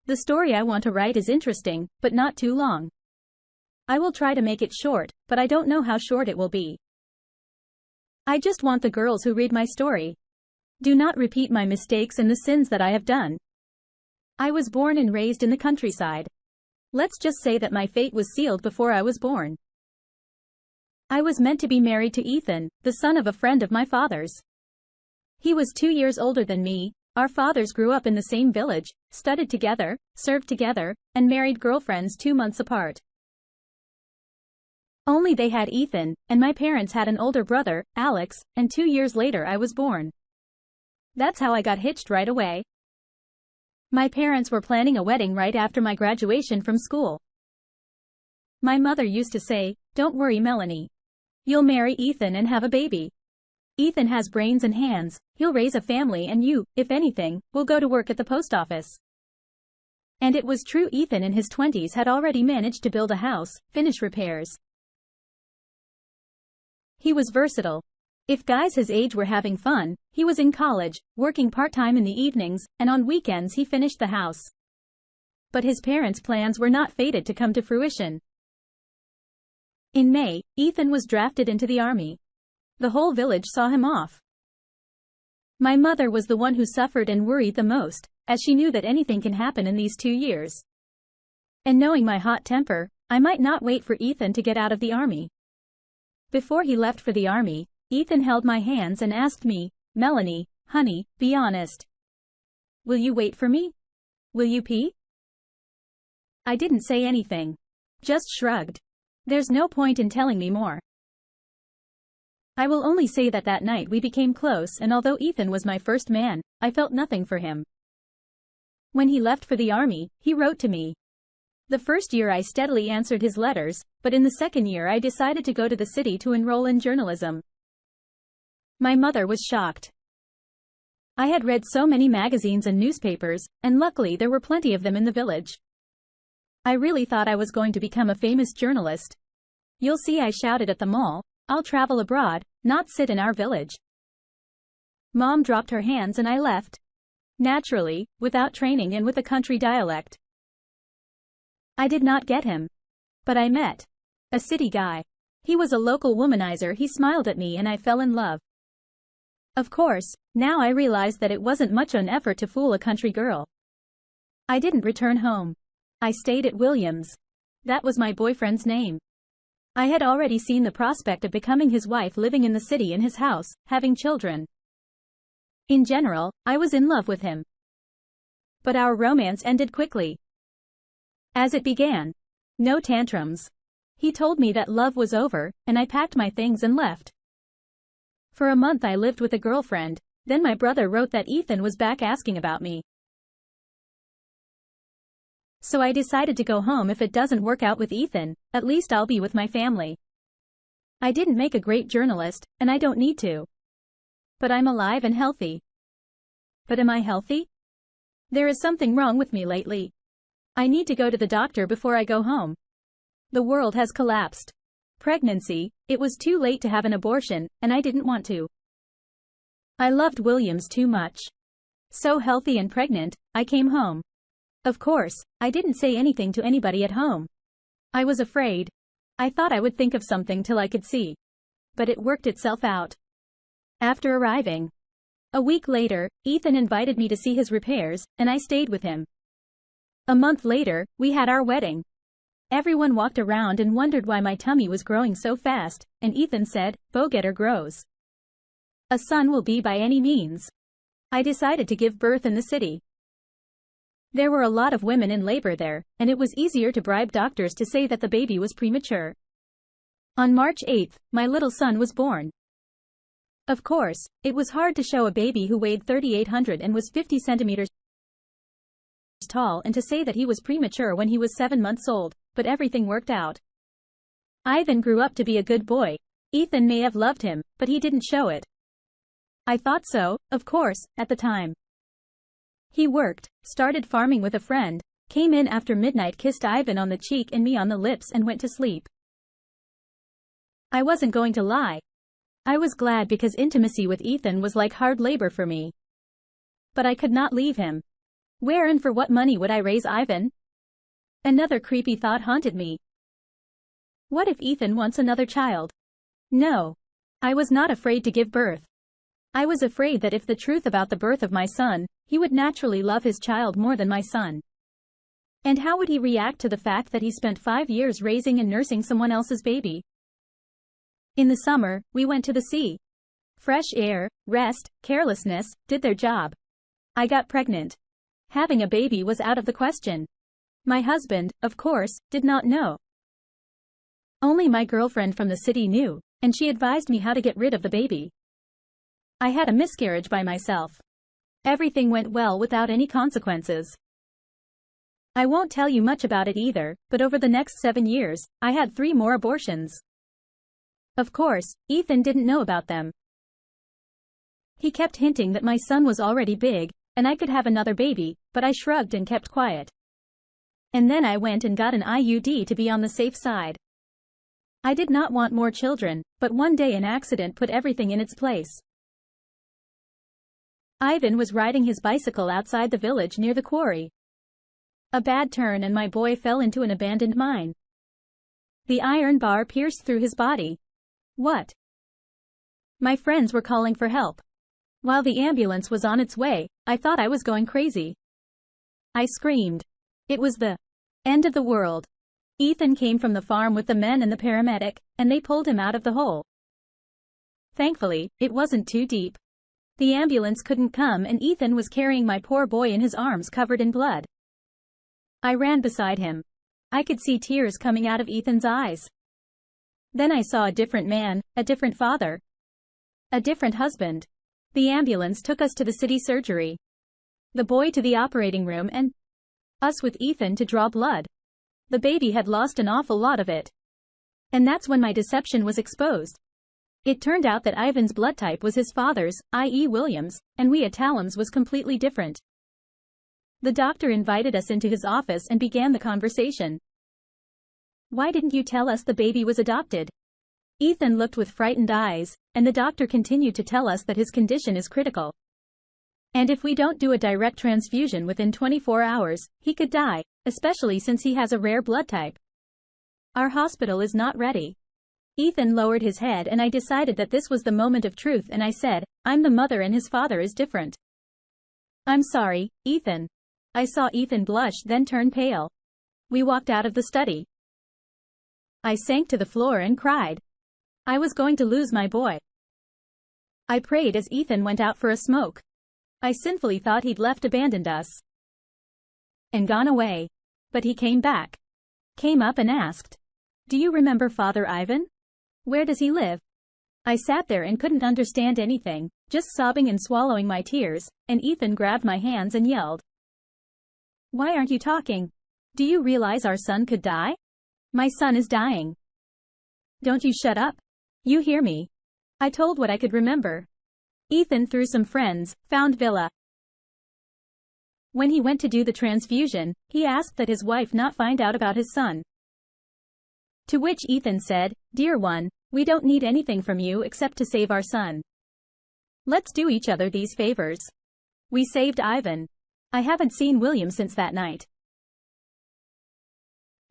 The story I want to write is interesting, but not too long. I will try to make it short, but I don't know how short it will be. I just want the girls who read my story. Do not repeat my mistakes and the sins that I have done. I was born and raised in the countryside. Let's just say that my fate was sealed before I was born. I was meant to be married to Ethan, the son of a friend of my father's. He was 2 years older than me. Our fathers grew up in the same village, studied together, served together, and married girlfriends 2 months apart. Only they had Ethan, and my parents had an older brother, Alex, and 2 years later I was born. That's how I got hitched right away. My parents were planning a wedding right after my graduation from school. My mother used to say, "Don't worry, Melanie. You'll marry Ethan and have a baby. Ethan has brains and hands, he'll raise a family and you, if anything, will go to work at the post office." And it was true. Ethan in his 20s had already managed to build a house, finish repairs. He was versatile. If guys his age were having fun, he was in college, working part-time in the evenings, and on weekends he finished the house. But his parents' plans were not fated to come to fruition. In May, Ethan was drafted into the army. The whole village saw him off. My mother was the one who suffered and worried the most, as she knew that anything can happen in these 2 years. And knowing my hot temper, I might not wait for Ethan to get out of the army. Before he left for the army, Ethan held my hands and asked me, "Melanie, honey, be honest. Will you wait for me? Will you pee?" I didn't say anything. Just shrugged. There's no point in telling me more. I will only say that that night we became close, and although Ethan was my first man, I felt nothing for him. When he left for the army, he wrote to me. The first year I steadily answered his letters, but in the second year I decided to go to the city to enroll in journalism. My mother was shocked. I had read so many magazines and newspapers, and luckily there were plenty of them in the village. I really thought I was going to become a famous journalist. "You'll see," I shouted at the mall. "I'll travel abroad, not sit in our village." Mom dropped her hands and I left. Naturally, without training and with a country dialect. I did not get him. But I met a city guy. He was a local womanizer. He smiled at me and I fell in love. Of course, now I realize that it wasn't much an effort to fool a country girl. I didn't return home. I stayed at Williams. That was my boyfriend's name. I had already seen the prospect of becoming his wife, living in the city in his house, having children. In general, I was in love with him. But our romance ended quickly. As it began. No tantrums. He told me that love was over, and I packed my things and left. For a month I lived with a girlfriend, then my brother wrote that Ethan was back asking about me. So I decided to go home. If it doesn't work out with Ethan, at least I'll be with my family. I didn't make a great journalist, and I don't need to. But I'm alive and healthy. But am I healthy? There is something wrong with me lately. I need to go to the doctor before I go home. The world has collapsed. Pregnancy, it was too late to have an abortion, and I didn't want to. I loved Williams too much. So healthy and pregnant, I came home. Of course, I didn't say anything to anybody at home. I was afraid. I thought I would think of something till I could see. But it worked itself out. After arriving a week later, Ethan invited me to see his repairs, and I stayed with him. A month later, we had our wedding. Everyone walked around and wondered why my tummy was growing so fast, and Ethan said, "Go-getter grows. A son will be by any means." I decided to give birth in the city. There were a lot of women in labor there, and it was easier to bribe doctors to say that the baby was premature. On March 8th, my little son was born. Of course, it was hard to show a baby who weighed 3,800 and was 50 centimeters tall and to say that he was premature when he was 7 months old, but everything worked out. Ivan grew up to be a good boy. Ethan may have loved him, but he didn't show it. I thought so, of course, at the time. He worked, started farming with a friend, came in after midnight, kissed Ivan on the cheek and me on the lips and went to sleep. I wasn't going to lie. I was glad because intimacy with Ethan was like hard labor for me. But I could not leave him. Where and for what money would I raise Ivan? Another creepy thought haunted me. What if Ethan wants another child? No. I was not afraid to give birth. I was afraid that if the truth about the birth of my son, he would naturally love his child more than my son. And how would he react to the fact that he spent 5 years raising and nursing someone else's baby? In the summer, we went to the sea. Fresh air, rest, carelessness, did their job. I got pregnant. Having a baby was out of the question. My husband, of course, did not know. Only my girlfriend from the city knew, and she advised me how to get rid of the baby. I had a miscarriage by myself. Everything went well without any consequences. I won't tell you much about it either, but over the next 7 years, I had 3 more abortions. Of course, Ethan didn't know about them. He kept hinting that my son was already big, and I could have another baby, but I shrugged and kept quiet. And then I went and got an IUD to be on the safe side. I did not want more children, but one day an accident put everything in its place. Ivan was riding his bicycle outside the village near the quarry. A bad turn and my boy fell into an abandoned mine. The iron bar pierced through his body. What? My friends were calling for help. While the ambulance was on its way, I thought I was going crazy. I screamed. It was the end of the world. Ethan came from the farm with the men and the paramedic, and they pulled him out of the hole. Thankfully, it wasn't too deep. The ambulance couldn't come and Ethan was carrying my poor boy in his arms covered in blood. I ran beside him. I could see tears coming out of Ethan's eyes. Then I saw a different man, a different father, a different husband. The ambulance took us to the city surgery. The boy to the operating room and us with Ethan to draw blood. The baby had lost an awful lot of it. And that's when my deception was exposed. It turned out that Ivan's blood type was his father's, i.e. Williams, and we Atalam's was completely different. The doctor invited us into his office and began the conversation. Why didn't you tell us the baby was adopted? Ethan looked with frightened eyes, and the doctor continued to tell us that his condition is critical. And if we don't do a direct transfusion within 24 hours, he could die, especially since he has a rare blood type. Our hospital is not ready. Ethan lowered his head and I decided that this was the moment of truth and I said, I'm the mother and his father is different. I'm sorry, Ethan. I saw Ethan blush then turn pale. We walked out of the study. I sank to the floor and cried. I was going to lose my boy. I prayed as Ethan went out for a smoke. I sinfully thought he'd abandoned us and gone away. But he came back. Came up and asked, do you remember Father Ivan? Where does he live? I sat there and couldn't understand anything, just sobbing and swallowing my tears, and Ethan grabbed my hands and yelled. Why aren't you talking? Do you realize our son could die? My son is dying. Don't you shut up. You hear me. I told what I could remember. Ethan through some friends, found Villa. When he went to do the transfusion, he asked that his wife not find out about his son. To which Ethan said, Dear one, we don't need anything from you except to save our son. Let's do each other these favors. We saved Ivan. I haven't seen William since that night.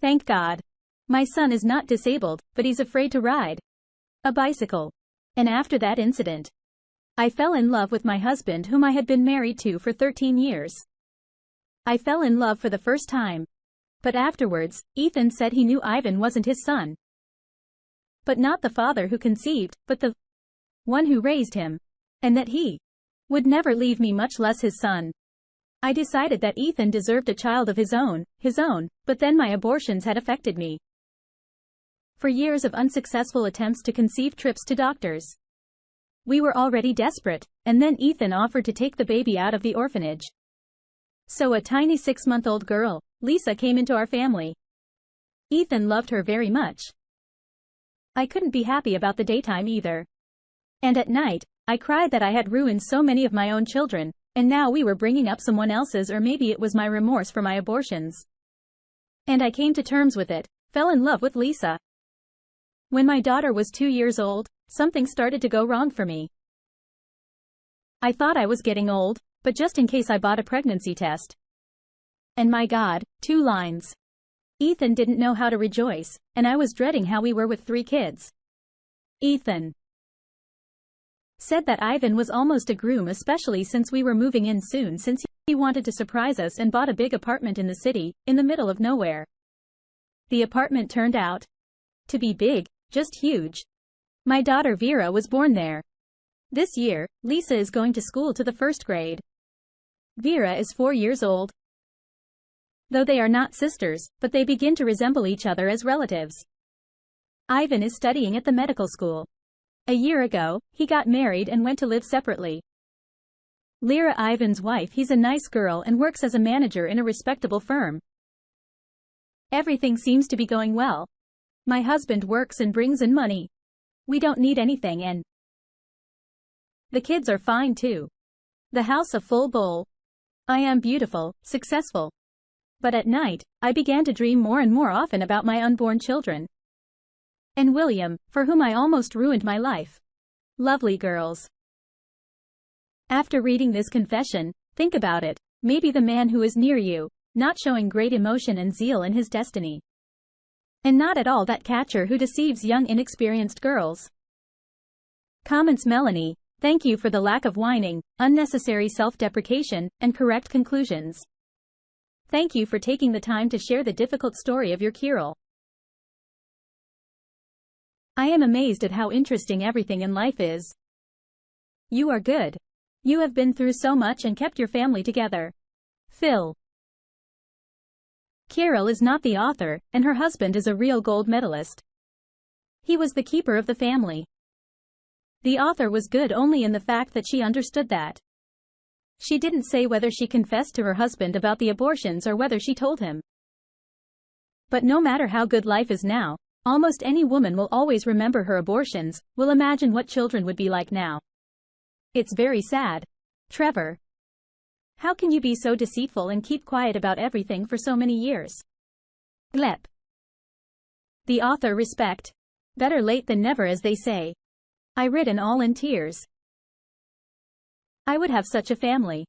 Thank God. My son is not disabled, but he's afraid to ride a bicycle. And after that incident, I fell in love with my husband whom I had been married to for 13 years. I fell in love for the first time. But afterwards, Ethan said he knew Ivan wasn't his son. But not the father who conceived, but the one who raised him. And that he would never leave me, much less his son. I decided that Ethan deserved a child of his own, but then my abortions had affected me. For years of unsuccessful attempts to conceive, trips to doctors. We were already desperate, and then Ethan offered to take the baby out of the orphanage. So a tiny 6-month-old girl, Lisa, came into our family. Ethan loved her very much. I couldn't be happy about the daytime either. And at night, I cried that I had ruined so many of my own children, and now we were bringing up someone else's, or maybe it was my remorse for my abortions. And I came to terms with it, fell in love with Lisa. When my daughter was 2 years old, something started to go wrong for me. I thought I was getting old, but just in case I bought a pregnancy test. And my God, 2 lines. Ethan didn't know how to rejoice, and I was dreading how we were with 3 kids. Ethan said that Ivan was almost a groom, especially since we were moving in soon, since he wanted to surprise us and bought a big apartment in the city, in the middle of nowhere. The apartment turned out to be big, just huge. My daughter Vera was born there. This year, Lisa is going to school to the 1st grade. Vera is 4 years old. Though they are not sisters, but they begin to resemble each other as relatives. Ivan is studying at the medical school. A year ago, he got married and went to live separately. Lyra, Ivan's wife, he's a nice girl and works as a manager in a respectable firm. Everything seems to be going well. My husband works and brings in money. We don't need anything, and the kids are fine too. The house a full bowl. I am beautiful, successful. But at night, I began to dream more and more often about my unborn children. And William, for whom I almost ruined my life. Lovely girls. After reading this confession, think about it. Maybe the man who is near you, not showing great emotion and zeal in his destiny. And not at all that catcher who deceives young inexperienced girls. Comments Melanie, thank you for the lack of whining, unnecessary self-deprecation, and correct conclusions. Thank you for taking the time to share the difficult story of your Kirill. I am amazed at how interesting everything in life is. You are good. You have been through so much and kept your family together. Phil. Kirill is not the author, and her husband is a real gold medalist. He was the keeper of the family. The author was good only in the fact that she understood that. She didn't say whether she confessed to her husband about the abortions or whether she told him. But no matter how good life is now, almost any woman will always remember her abortions, will imagine what children would be like now. It's very sad. Trevor. How can you be so deceitful and keep quiet about everything for so many years? Gleb. The author respect. Better late than never, as they say. I written all in tears. I would have such a family.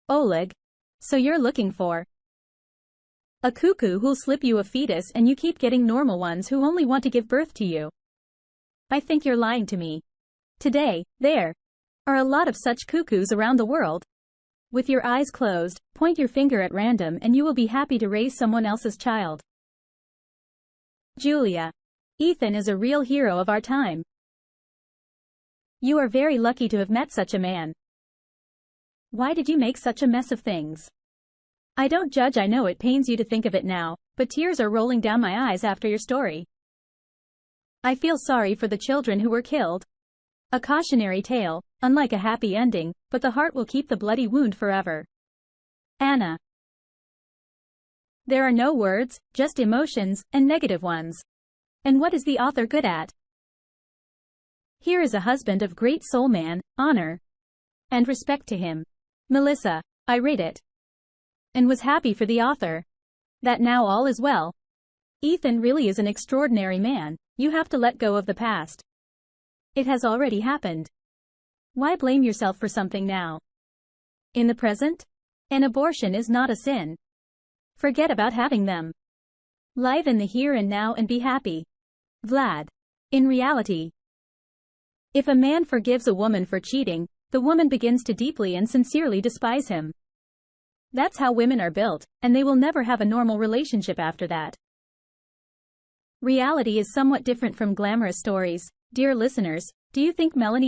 Oleg. So you're looking for a cuckoo who'll slip you a fetus and you keep getting normal ones who only want to give birth to you. I think you're lying to me. Today, there are a lot of such cuckoos around the world. With your eyes closed, point your finger at random and you will be happy to raise someone else's child. Julia. Ethan is a real hero of our time. You are very lucky to have met such a man. Why did you make such a mess of things? I don't judge, I know it pains you to think of it now, but tears are rolling down my eyes after your story. I feel sorry for the children who were killed. A cautionary tale, unlike a happy ending, but the heart will keep the bloody wound forever. Anna. There are no words, just emotions, and negative ones. And what is the author good at? Here is a husband of great soul, man, honor and respect to him. Melissa. I read it and was happy for the author that now all is well. Ethan really is an extraordinary man. You have to let go of the past. It has already happened. Why blame yourself for something now? In the present? An abortion is not a sin. Forget about having them. Live in the here and now and be happy. Vlad. In reality, if a man forgives a woman for cheating, the woman begins to deeply and sincerely despise him. That's how women are built, and they will never have a normal relationship after that. Reality is somewhat different from glamorous stories. Dear listeners, do you think Melanie